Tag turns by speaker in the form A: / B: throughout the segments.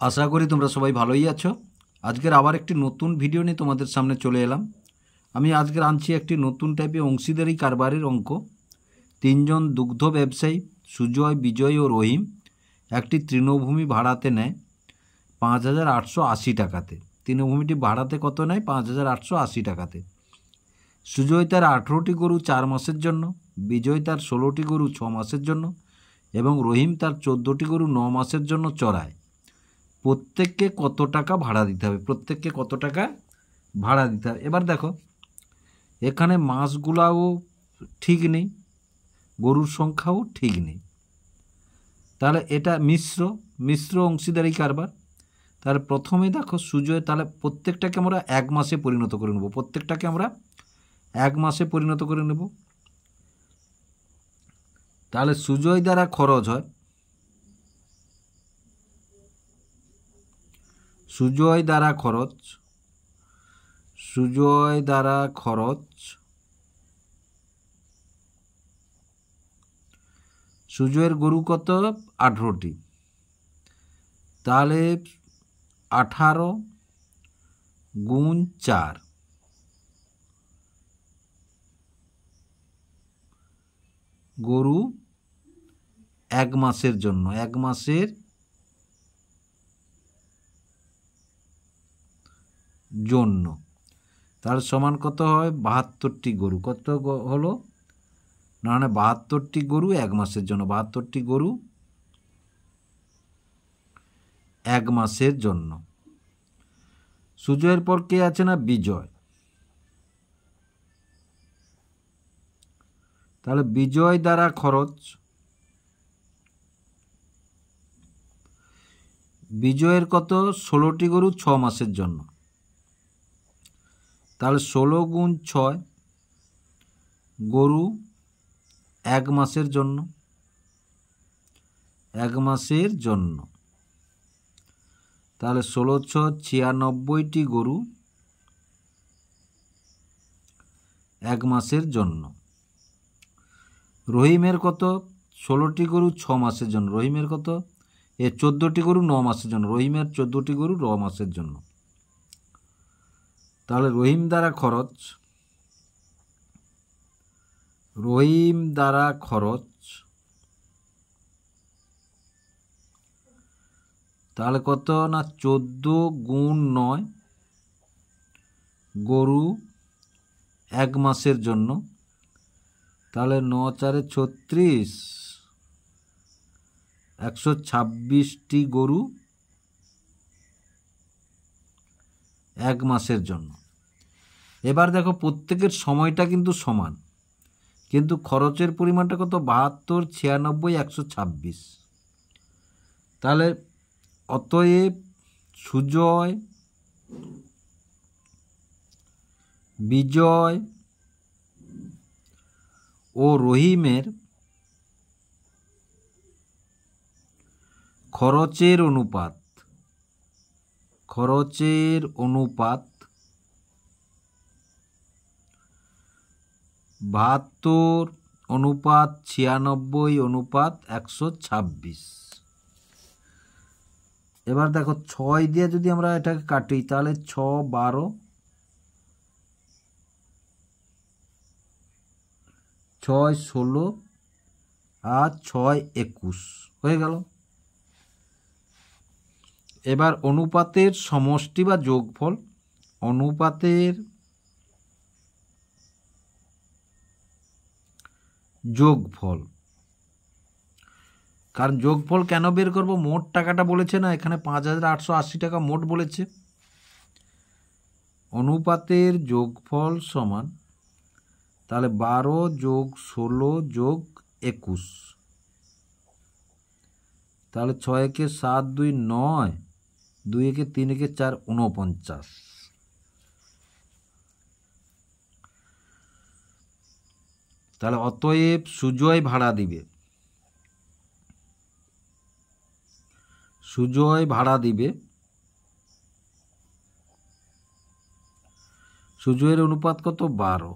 A: আশা করি তোমরা সবাই ভালোই আছো। আজকের আবার একটি নতুন ভিডিও নিয়ে তোমাদের সামনে চলে এলাম। আমি আজকের আনছি একটি নতুন টাইপের অংশীদারি কারবারের অঙ্ক। তিনজন দুগ্ধ ব্যবসায়ী সুজয়, বিজয় ও রহিম একটি তৃণভূমি ভাড়াতে নেয় 5,880 টাকাতে। তৃণভূমিটি ভাড়াতে কত নেয়? 5,880 টাকাতে। সুজয় তার 18টি গরু 4 মাসের জন্য, বিজয় তার 16টি গরু 6 মাসের জন্য এবং রহিম তার 14টি গরু 9 মাসের জন্য চড়ায়। প্রত্যেককে কত টাকা ভাড়া দিতে হবে? প্রত্যেককে কত টাকা ভাড়া দিতে হবে? এবার দেখো, এখানে মাসগুলাও ঠিক নেই, গরুর সংখ্যাও ঠিক নেই। তাহলে এটা মিশ্র অংশীদারি কারবার। তাহলে প্রথমে দেখো সুজয়, তাহলে প্রত্যেকটাকে আমরা 1 মাসে পরিণত করে নেব। প্রত্যেকটাকে আমরা 1 মাসে পরিণত করে নেব। তাহলে সুজয় দ্বারা খরচ হয়, সুজয় দ্বারা খরচ সুজয়ের গরু কত? 18টি। তাহলে 18 গুণ 4, গরু 1 মাসের জন্য, 1 মাসের জন্য। তার সমান কত হয়? 72টি গরু। কত হলো? না, 72টি গরু 1 মাসের জন্য। 72টি গরু 1 মাসের জন্য। সুজয়ের পর কে আছে? না, বিজয়। তাহলে বিজয় দ্বারা খরচ, বিজয়ের কত? 16টি গরু 6 মাসের জন্য। তাহলে 16 গুণ 6, গরু 1 মাসের জন্য, 1 মাসের জন্য। তাহলে 1696টি গরু 1 মাসের জন্য। রহিমের কত? 16টি গরু 6 মাসের জন্য। রহিমের কত? 14টি গরু 9 মাসের জন্য। রহিমের 14টি গরু 9 মাসের জন্য। তাহলে রহিম দ্বারা খরচ, তাহলে কত? না, 14 গুণ 9, গরু 1 মাসের জন্য। তাহলে 9 4 36, 126টি গরু 1 মাসের জন্য। এবার দেখো, প্রত্যেকের সময়টা কিন্তু সমান, কিন্তু খরচের পরিমাণটা কত? 72, 96, 126। তাহলে অতএব সুজয়, বিজয় ও রহিমের খরচের অনুপাত 72 অনুপাত 96 অনুপাত 126। এবার দেখো, 6 দিয়ে যদি আমরা এটাকে কাটি, তাহলে 6 12, 6 16 আর 6 21 হয়ে গেল। এবার অনুপাতের সমষ্টি বা যোগফল, অনুপাতের যোগফল। কারণ যোগফল কেন বের করব? মোট টাকাটা বলেছে না, এখানে 5,880 টাকা মোট বলেছে। অনুপাতের যোগফল সমান, তাহলে 12 যোগ 16 যোগ 21। তাহলে 6 একে 7 2 9, 2 একে 3 একে 4 49। তাহলে অতএব সুজয় ভাড়া দিবে, সুজয়ের অনুপাত কত? 12,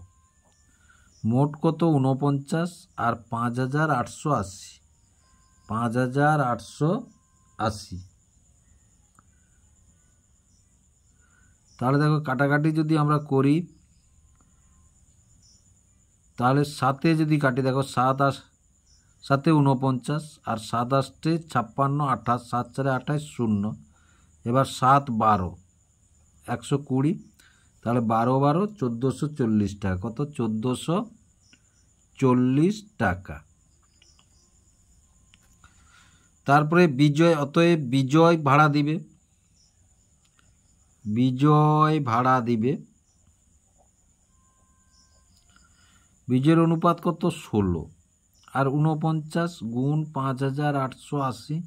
A: মোট কত? 49 আর 5,880, 5,880। তাহলে দেখো কাটাকাটি যদি আমরা করি তাহলে 7-এ যদি কাটি, দেখো 7 আর 7-এ 49 আর 7 8-এ 56, 28, 7 4-এ 28, 0। এবার 7 12 120, তাহলে 12 12 1440 টাকা। কত? 1440 টাকা। তারপরে বিজয়, অতএব বিজয় ভাড়া দিবে, বিজয় ভাড়া দিবে, বিজয়ের অনুপাত কত? 16 আর 49 গুণ 5880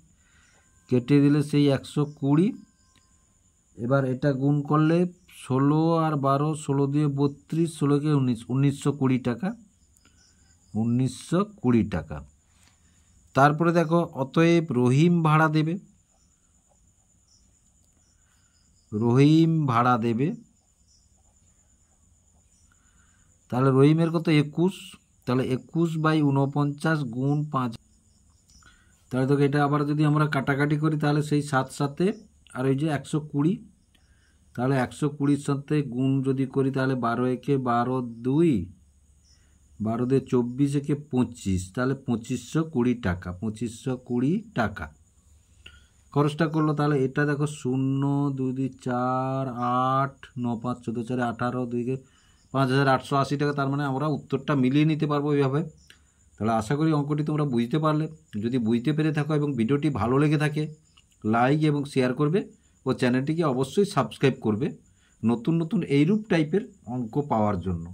A: কেটে দিলে সেই 120। এবার এটা গুণ করলে 16 আর 12, 16 দিয়ে 32, 16কে 19, 1920 টাকা, 1920 টাকা। তারপরে দেখো অতএব রহিম ভাড়া দেবে, রহিম ভাড়া দেবে, তাহলে রহিমের কত? 21, তাহলে 21/49 গুণ 5। তাহলে তোকে এটা আবার যদি আমরা কাটাকাটি করি তাহলে সেই 7 7-এ আর ওই যে 120, তাহলে 120-র সাথে গুণ যদি করি তাহলে 12 একে 12, 2 12 দিয়ে 24 একে 25, তাহলে 2520 টাকা, 2520 টাকা খরচটা করলো। তাহলে এটা দেখো 0 2 2 4 8 9 5 14 4 18 2 5880 টাকা। তার মানে আমরা উত্তরটা মিলিয়ে নিতে পারবো এইভাবে। তাহলে আশা করি অঙ্কটি তোমরা বুঝতে পারলে। যদি বুঝতে পেরে থাকো এবং ভিডিওটি ভালো লেগে থাকে লাইক এবং শেয়ার করবে ও চ্যানেলটিকে অবশ্যই সাবস্ক্রাইব করবে নতুন নতুন এইরূপ টাইপের অঙ্ক পাওয়ার জন্য।